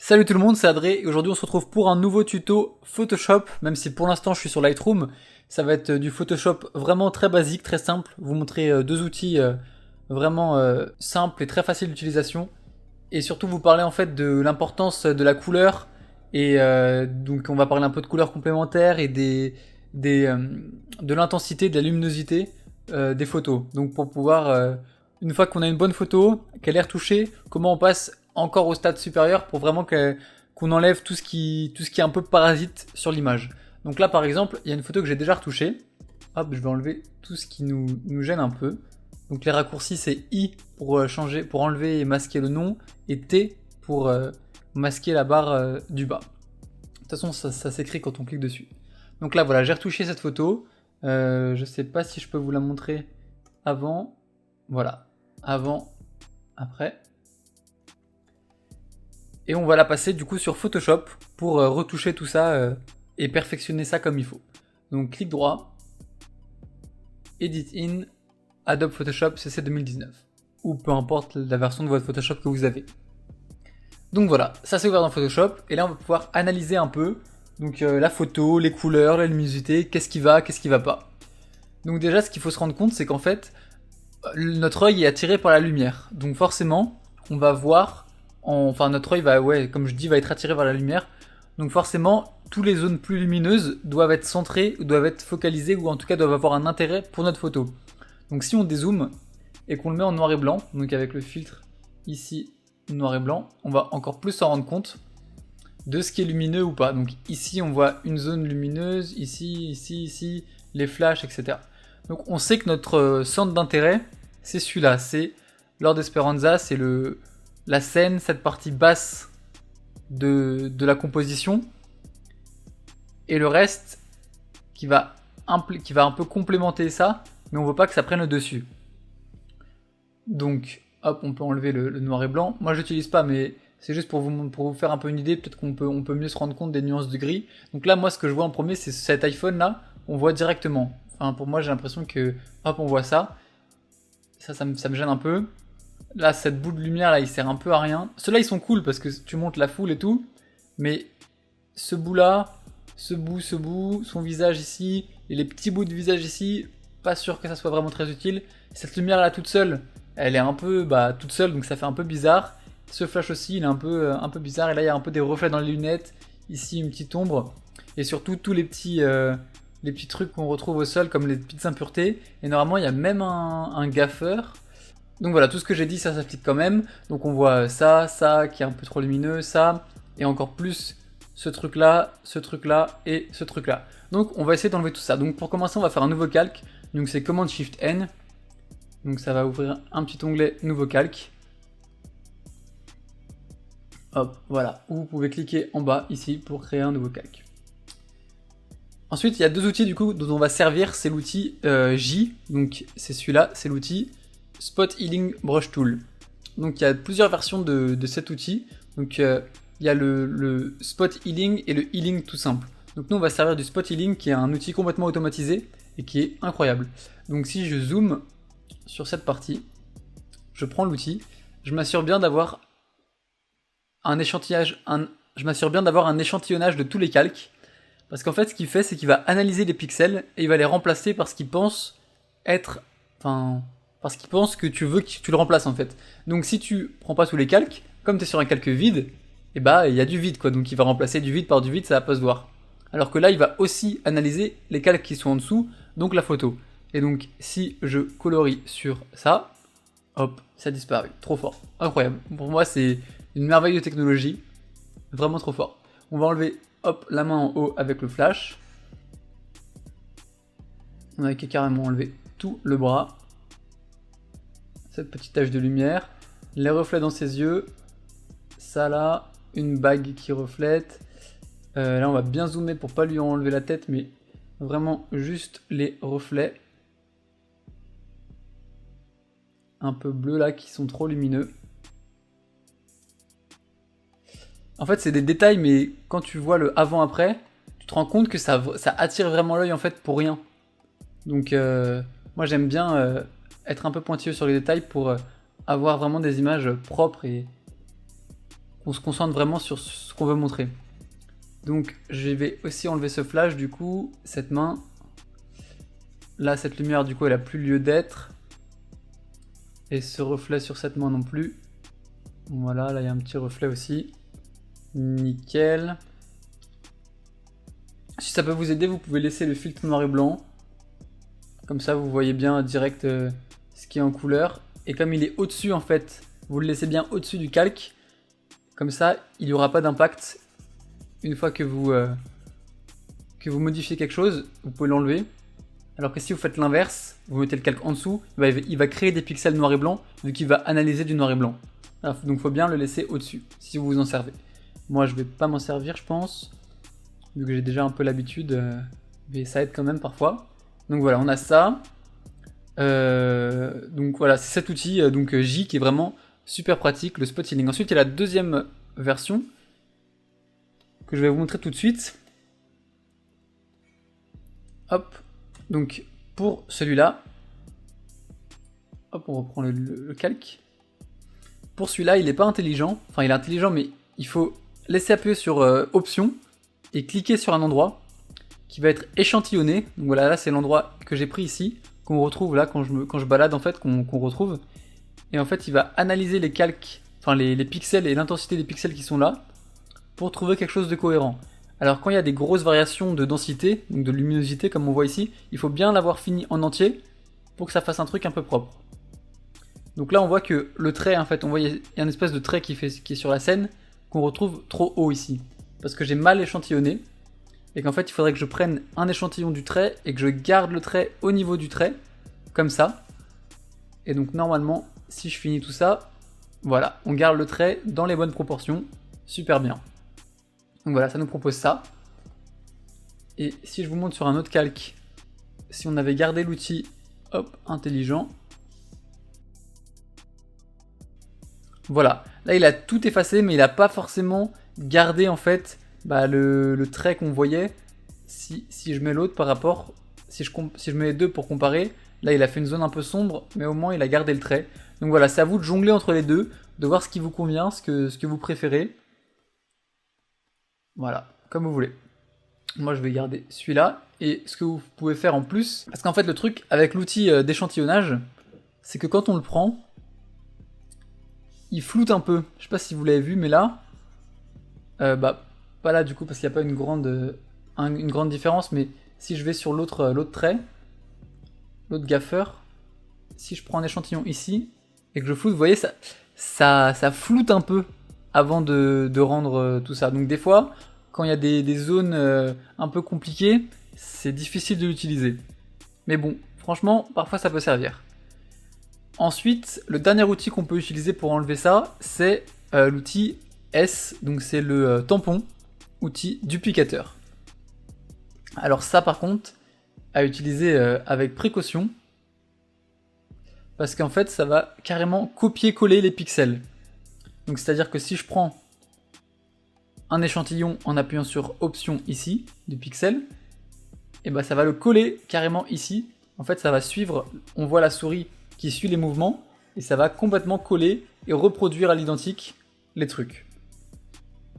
Salut tout le monde, c'est Adré et aujourd'hui on se retrouve pour un nouveau tuto Photoshop, même si pour l'instant je suis sur Lightroom. Ça va être du Photoshop vraiment très basique, très simple, vous montrer deux outils vraiment simples et très faciles d'utilisation et surtout vous parler en fait de l'importance de la couleur et donc on va parler un peu de couleurs complémentaires et de l'intensité, de la luminosité des photos. Donc pour pouvoir, une fois qu'on a une bonne photo, qu'elle est retouchée, comment on passe encore au stade supérieur pour vraiment qu'on enlève tout ce qui est un peu parasite sur l'image. Donc là par exemple, il y a une photo que j'ai déjà retouchée. Hop, je vais enlever tout ce qui nous gêne un peu. Donc les raccourcis c'est I pour changer, pour enlever et masquer le nom, et T pour masquer la barre du bas. De toute façon ça s'écrit quand on clique dessus. Donc là voilà, j'ai retouché cette photo. Je sais pas si je peux vous la montrer avant. Voilà, avant, après. Et on va la passer du coup sur Photoshop pour retoucher tout ça et perfectionner ça comme il faut. Donc clic droit, Edit in, Adobe Photoshop CC 2019. Ou peu importe la version de votre Photoshop que vous avez. Donc voilà, ça c'est ouvert dans Photoshop. Et là on va pouvoir analyser un peu donc, la photo, les couleurs, la luminosité, qu'est-ce qui va pas. Donc déjà ce qu'il faut se rendre compte c'est qu'en fait notre œil est attiré par la lumière. Donc forcément on va voir, enfin notre œil va, comme je dis, va être attiré par la lumière. Donc forcément toutes les zones plus lumineuses doivent être centrées, doivent être focalisées ou en tout cas doivent avoir un intérêt pour notre photo. Donc si on dézoome et qu'on le met en noir et blanc, donc avec le filtre ici noir et blanc, on va encore plus s'en rendre compte de ce qui est lumineux ou pas. Donc ici on voit une zone lumineuse, ici, les flashs, etc. Donc on sait que notre centre d'intérêt c'est celui-là, c'est Lord Esperanza, c'est la scène, cette partie basse de la composition, et le reste qui va un peu complémenter ça, mais on veut pas que ça prenne le dessus. Donc hop, on peut enlever le noir et blanc. Moi j'utilise pas, mais c'est juste pour vous faire un peu une idée. Peut-être qu'on peut mieux se rendre compte des nuances de gris. Donc là moi ce que je vois en premier c'est cet iPhone là, on voit directement. Enfin pour moi j'ai l'impression que hop on voit ça. Ça me gêne un peu. Là cette bout de lumière là il sert un peu à rien. Ceux-là ils sont cool parce que tu montes la foule et tout. Mais ce bout là, ce bout, son visage ici, et les petits bouts de visage ici, pas sûr que ça soit vraiment très utile. Cette lumière là toute seule, elle est un peu toute seule, donc ça fait un peu bizarre. Ce flash aussi, il est un peu bizarre, et là il y a un peu des reflets dans les lunettes, ici une petite ombre, et surtout tous les petits trucs qu'on retrouve au sol, comme les petites impuretés, et normalement il y a même un gaffeur. Donc voilà, tout ce que j'ai dit, ça s'applique quand même. Donc on voit ça qui est un peu trop lumineux, ça, et encore plus ce truc-là et ce truc-là. Donc on va essayer d'enlever tout ça. Donc pour commencer, on va faire un nouveau calque. Donc c'est Command Shift N. Donc ça va ouvrir un petit onglet Nouveau calque. Hop, voilà. Ou vous pouvez cliquer en bas ici pour créer un nouveau calque. Ensuite, il y a deux outils du coup dont on va servir. C'est l'outil J. Donc c'est celui-là, c'est l'outil Spot Healing Brush Tool. Donc il y a plusieurs versions de cet outil. Donc il y a le Spot Healing et le Healing tout simple. Donc nous on va servir du Spot Healing qui est un outil complètement automatisé et qui est incroyable. Donc si je zoome sur cette partie, je prends l'outil, je m'assure bien d'avoir un échantillonnage de tous les calques. Parce qu'en fait ce qu'il fait c'est qu'il va analyser les pixels et il va les remplacer par ce qu'il pense être... parce qu'il pense que tu veux que tu le remplaces en fait. Donc si tu prends pas tous les calques, comme tu es sur un calque vide, et bah il y a du vide quoi, donc il va remplacer du vide par du vide, ça va pas se voir. Alors que là il va aussi analyser les calques qui sont en dessous, donc la photo. Et donc si je colorie sur ça, hop, ça a disparu. Trop fort, incroyable. Pour moi c'est une merveille de technologie, vraiment trop fort. On va enlever hop la main en haut avec le flash. On a carrément enlevé tout le bras. Cette petite tache de lumière, les reflets dans ses yeux, ça là, une bague qui reflète. Là on va bien zoomer pour pas lui enlever la tête, mais vraiment juste les reflets. Un peu bleus là qui sont trop lumineux. En fait c'est des détails, mais quand tu vois le avant-après, tu te rends compte que ça attire vraiment l'œil en fait pour rien. Donc moi j'aime bien être un peu pointilleux sur les détails pour avoir vraiment des images propres et qu'on se concentre vraiment sur ce qu'on veut montrer. Donc je vais aussi enlever ce flash du coup, cette main. Là cette lumière du coup elle a plus lieu d'être. Et ce reflet sur cette main non plus. Voilà, là il y a un petit reflet aussi. Nickel. Si ça peut vous aider, vous pouvez laisser le filtre noir et blanc. Comme ça vous voyez bien direct ce qui est en couleur. Et comme il est au-dessus en fait, vous le laissez bien au-dessus du calque. Comme ça, il n'y aura pas d'impact. Une fois que vous modifiez quelque chose, vous pouvez l'enlever. Alors que si vous faites l'inverse, vous mettez le calque en dessous, il va créer des pixels noir et blanc, vu qu'il va analyser du noir et blanc. Alors, donc il faut bien le laisser au-dessus, si vous vous en servez. Moi je vais pas m'en servir je pense, vu que j'ai déjà un peu l'habitude, mais ça aide quand même parfois. Donc voilà, on a ça. Donc voilà, c'est cet outil J qui est vraiment super pratique, le spot healing. Ensuite il y a la deuxième version, que je vais vous montrer tout de suite. Hop, donc pour celui-là, hop, on reprend le calque. Pour celui-là, il n'est pas intelligent, enfin il est intelligent, mais il faut laisser appuyer sur option et cliquer sur un endroit qui va être échantillonné. Donc voilà, là c'est l'endroit que j'ai pris ici, qu'on retrouve là quand je balade en fait, qu'on retrouve. Et en fait, il va analyser les calques, enfin les pixels et l'intensité des pixels qui sont là, pour trouver quelque chose de cohérent. Alors quand il y a des grosses variations de densité, donc de luminosité comme on voit ici, il faut bien l'avoir fini en entier pour que ça fasse un truc un peu propre. Donc là on voit que le trait, en fait, on voit il y a une espèce de trait qui est sur la scène qu'on retrouve trop haut ici. Parce que j'ai mal échantillonné, et qu'en fait il faudrait que je prenne un échantillon du trait et que je garde le trait au niveau du trait, comme ça. Et donc normalement, si je finis tout ça, voilà, on garde le trait dans les bonnes proportions, super bien. Donc voilà, ça nous propose ça. Et si je vous montre sur un autre calque, si on avait gardé l'outil, hop, intelligent. Voilà, là il a tout effacé, mais il n'a pas forcément gardé en fait le trait qu'on voyait. Si je mets l'autre par rapport, si je mets les deux pour comparer, là il a fait une zone un peu sombre, mais au moins il a gardé le trait. Donc voilà, c'est à vous de jongler entre les deux, de voir ce qui vous convient, ce que vous préférez. Voilà, comme vous voulez. Moi je vais garder celui-là, et ce que vous pouvez faire en plus, parce qu'en fait le truc avec l'outil d'échantillonnage, c'est que quand on le prend, il floute un peu. Je sais pas si vous l'avez vu, mais là, pas là du coup parce qu'il n'y a pas une grande différence, mais si je vais sur l'autre trait, l'autre gaffeur, si je prends un échantillon ici et que je floute, vous voyez ça floute un peu avant de rendre tout ça. Donc des fois, quand il y a des zones un peu compliquées, c'est difficile de l'utiliser. Mais bon, franchement, parfois ça peut servir. Ensuite, le dernier outil qu'on peut utiliser pour enlever ça, c'est l'outil S, donc c'est le tampon, outil duplicateur. Alors ça par contre, à utiliser avec précaution, parce qu'en fait ça va carrément copier-coller les pixels. Donc c'est-à-dire que si je prends un échantillon en appuyant sur option ici, du pixel, et ça va le coller carrément ici. En fait ça va suivre, on voit la souris qui suit les mouvements, et ça va complètement coller et reproduire à l'identique les trucs.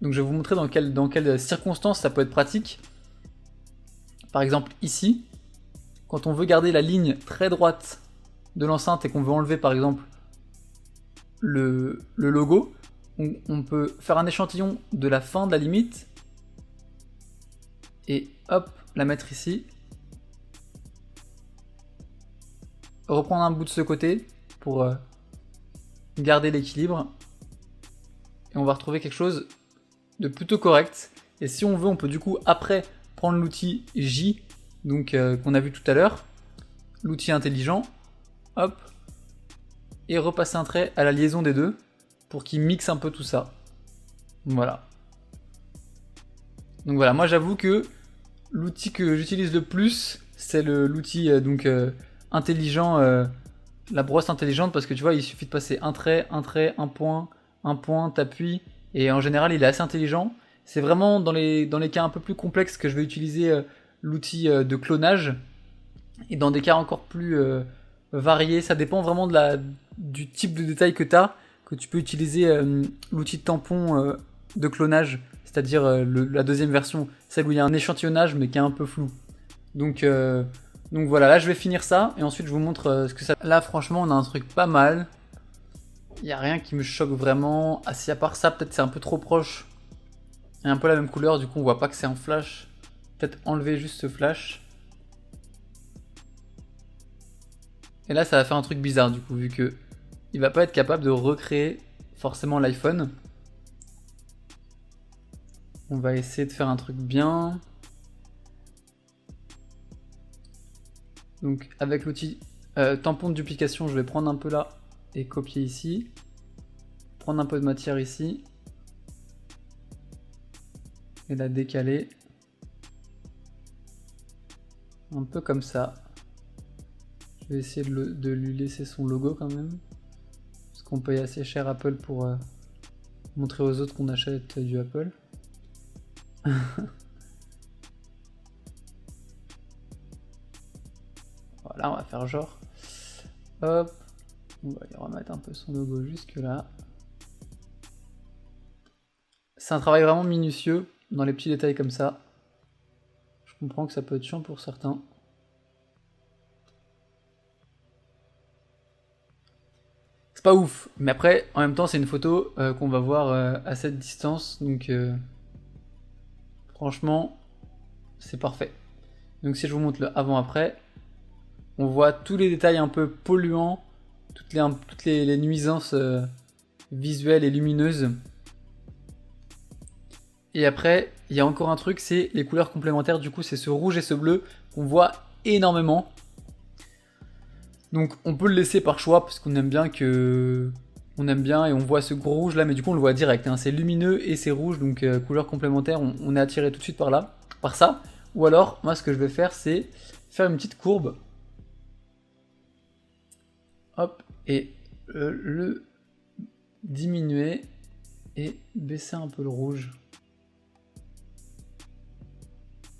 Donc je vais vous montrer dans quelles circonstances ça peut être pratique. Par exemple ici, quand on veut garder la ligne très droite de l'enceinte et qu'on veut enlever par exemple le logo, on peut faire un échantillon de la fin de la limite et hop, la mettre ici. Reprendre un bout de ce côté pour garder l'équilibre. Et on va retrouver quelque chose de plutôt correct. Et si on veut, on peut du coup après prendre l'outil J, donc qu'on a vu tout à l'heure, l'outil intelligent, hop, et repasser un trait à la liaison des deux pour qu'il mixe un peu tout ça. Voilà. Donc voilà, moi j'avoue que l'outil que j'utilise le plus, c'est l'outil intelligent, la brosse intelligente, parce que tu vois, il suffit de passer un trait, un point, t'appuies, et en général il est assez intelligent. C'est vraiment dans les cas un peu plus complexes que je vais utiliser l'outil de clonage, et dans des cas encore plus variés, ça dépend vraiment du type de détail que tu as. que tu peux utiliser l'outil de tampon de clonage, c'est-à-dire la deuxième version, celle où il y a un échantillonnage mais qui est un peu flou. Donc voilà, là je vais finir ça et ensuite je vous montre ce que ça... Là franchement on a un truc pas mal. Il n'y a rien qui me choque vraiment. Ah si, à part ça, peut-être c'est un peu trop proche. Il y a un peu la même couleur, du coup on voit pas que c'est un flash. Peut-être enlever juste ce flash. Et là ça va faire un truc bizarre du coup, vu que il va pas être capable de recréer forcément l'iPhone. On va essayer de faire un truc bien. Donc avec l'outil tampon de duplication, je vais prendre un peu là et copier ici. Prendre un peu de matière ici. Et la décaler. Un peu comme ça. Je vais essayer de lui laisser son logo quand même. Parce qu'on paye assez cher Apple pour montrer aux autres qu'on achète du Apple. Voilà, on va faire genre. Hop. On va y remettre un peu son logo jusque là. C'est un travail vraiment minutieux dans les petits détails comme ça. Je comprends que ça peut être chiant pour certains. C'est pas ouf, mais après, en même temps, c'est une photo qu'on va voir à cette distance, donc franchement, c'est parfait. Donc si je vous montre le avant-après, on voit tous les détails un peu polluants, toutes les nuisances visuelles et lumineuses. Et après, il y a encore un truc, c'est les couleurs complémentaires. Du coup, c'est ce rouge et ce bleu qu'on voit énormément. Donc, on peut le laisser par choix parce qu'on aime bien et on voit ce gros rouge là, mais du coup, on le voit direct. Hein. C'est lumineux et c'est rouge, donc couleurs complémentaires. On est attiré tout de suite par ça. Ou alors, moi, ce que je vais faire, c'est faire une petite courbe. Hop, et le diminuer et baisser un peu le rouge.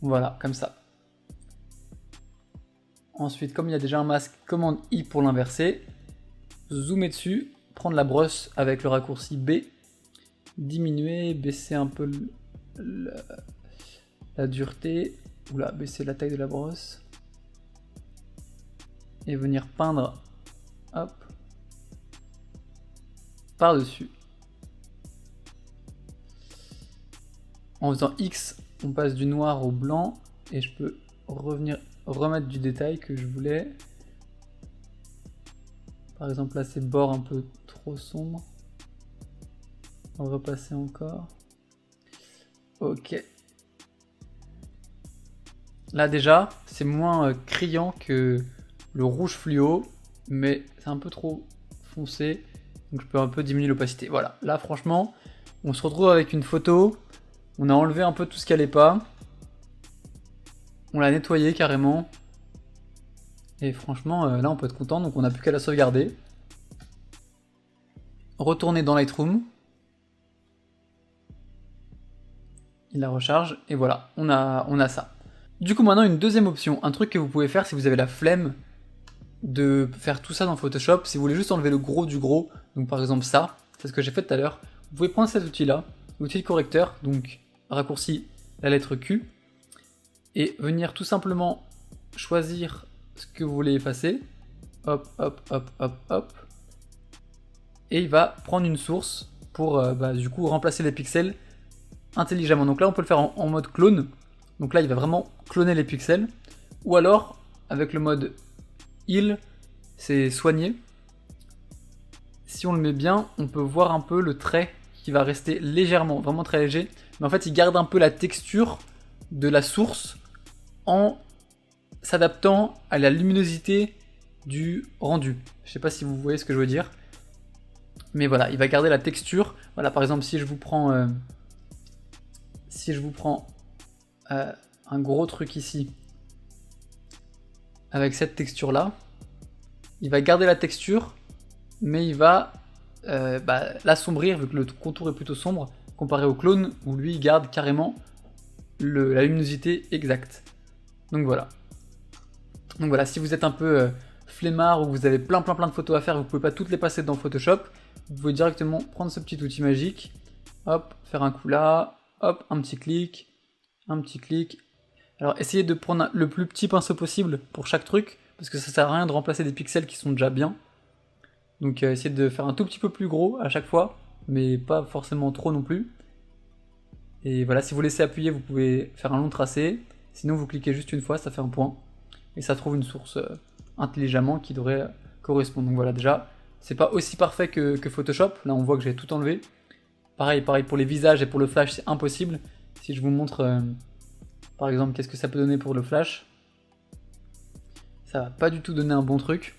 Voilà, comme ça. Ensuite, comme il y a déjà un masque, commande I pour l'inverser. Zoomer dessus, prendre la brosse avec le raccourci B. Diminuer, baisser un peu la dureté. Oula, baisser la taille de la brosse. Et venir peindre, hop, par-dessus. En faisant X, on passe du noir au blanc et je peux remettre du détail que je voulais. Par exemple là ces bords un peu trop sombres. On va repasser encore. Ok. Là déjà c'est moins criant que le rouge fluo, mais c'est un peu trop foncé, donc je peux un peu diminuer l'opacité. Voilà, là franchement on se retrouve avec une photo. On a enlevé un peu tout ce qui allait pas. On l'a nettoyé carrément. Et franchement, là on peut être content, donc on n'a plus qu'à la sauvegarder. Retourner dans Lightroom. Il la recharge, et voilà, on a ça. Du coup maintenant une deuxième option, un truc que vous pouvez faire si vous avez la flemme de faire tout ça dans Photoshop, si vous voulez juste enlever le gros du gros, donc par exemple ça, c'est ce que j'ai fait tout à l'heure, vous pouvez prendre cet outil-là, l'outil de correcteur, donc raccourci la lettre Q, et venir tout simplement choisir ce que vous voulez effacer, hop, hop, hop, hop, hop, et il va prendre une source pour du coup remplacer les pixels intelligemment. Donc là on peut le faire en mode clone, donc là il va vraiment cloner les pixels, ou alors avec le mode heal, c'est soigner. Si on le met bien, on peut voir un peu le trait qui va rester légèrement, vraiment très léger, mais en fait il garde un peu la texture de la source en s'adaptant à la luminosité du rendu. Je sais pas si vous voyez ce que je veux dire, mais voilà, il va garder la texture. Voilà, par exemple, si je vous prends un gros truc ici avec cette texture là, il va garder la texture, mais il va l'assombrir vu que le contour est plutôt sombre comparé au clone où lui il garde carrément la luminosité exacte. Donc voilà. Donc voilà, si vous êtes un peu flemmard ou vous avez plein de photos à faire et vous pouvez pas toutes les passer dans Photoshop, vous pouvez directement prendre ce petit outil magique, hop, faire un coup là, hop, un petit clic. Alors essayez de prendre le plus petit pinceau possible pour chaque truc, parce que ça sert à rien de remplacer des pixels qui sont déjà bien. Donc essayez de faire un tout petit peu plus gros à chaque fois, mais pas forcément trop non plus. Et voilà, si vous laissez appuyer, vous pouvez faire un long tracé. Sinon, vous cliquez juste une fois, ça fait un point. Et ça trouve une source intelligemment qui devrait correspondre. Donc voilà, déjà, c'est pas aussi parfait que Photoshop. Là, on voit que j'ai tout enlevé. Pareil pour les visages et pour le flash, c'est impossible. Si je vous montre, par exemple, qu'est-ce que ça peut donner pour le flash, ça va pas du tout donner un bon truc.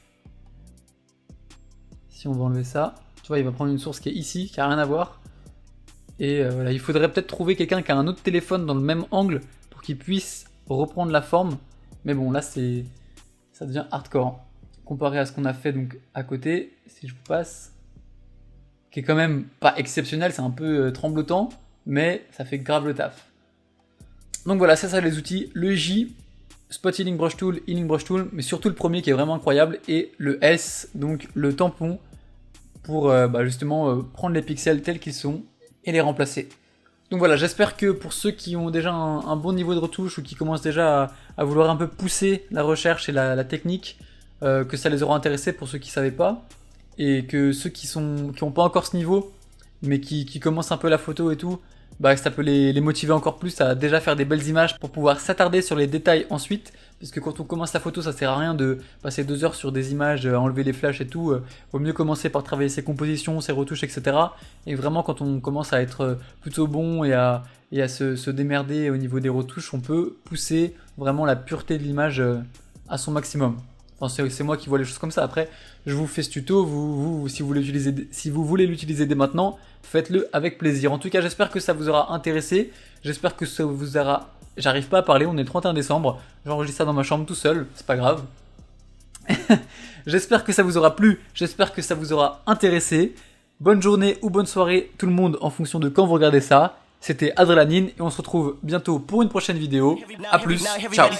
Si on va enlever ça, tu vois, il va prendre une source qui est ici, qui a rien à voir. Et voilà, il faudrait peut-être trouver quelqu'un qui a un autre téléphone dans le même angle pour qu'il puisse reprendre la forme. Mais bon, là, ça devient hardcore. Comparé à ce qu'on a fait donc à côté, si je vous passe, qui est quand même pas exceptionnel, c'est un peu tremblotant, mais ça fait grave le taf. Donc voilà, ça les outils. Le J, Spot Healing Brush Tool, Healing Brush Tool, mais surtout le premier qui est vraiment incroyable, et le S, donc le tampon, pour justement prendre les pixels tels qu'ils sont et les remplacer. Donc voilà, j'espère que pour ceux qui ont déjà un bon niveau de retouche ou qui commencent déjà à vouloir un peu pousser la recherche et la technique, que ça les aura intéressés pour ceux qui ne savaient pas, et que ceux qui n'ont pas encore ce niveau, mais qui commencent un peu la photo et tout, que ça peut les motiver encore plus à déjà faire des belles images pour pouvoir s'attarder sur les détails ensuite, parce que quand on commence la photo, ça sert à rien de passer 2 heures sur des images, enlever les flashs et tout. Vaut mieux commencer par travailler ses compositions, ses retouches, etc. Et vraiment, quand on commence à être plutôt bon et à se démerder au niveau des retouches, on peut pousser vraiment la pureté de l'image à son maximum. Enfin, c'est moi qui vois les choses comme ça. Après, je vous fais ce tuto. Si vous voulez l'utiliser dès maintenant, faites-le avec plaisir. En tout cas, j'espère que ça vous aura intéressé. J'espère que ça vous aura... J'arrive pas à parler, on est le 31 décembre. J'enregistre ça dans ma chambre tout seul, c'est pas grave. J'espère que ça vous aura plu. J'espère que ça vous aura intéressé. Bonne journée ou bonne soirée tout le monde en fonction de quand vous regardez ça. C'était Adrénaline et on se retrouve bientôt pour une prochaine vidéo. A plus, ciao.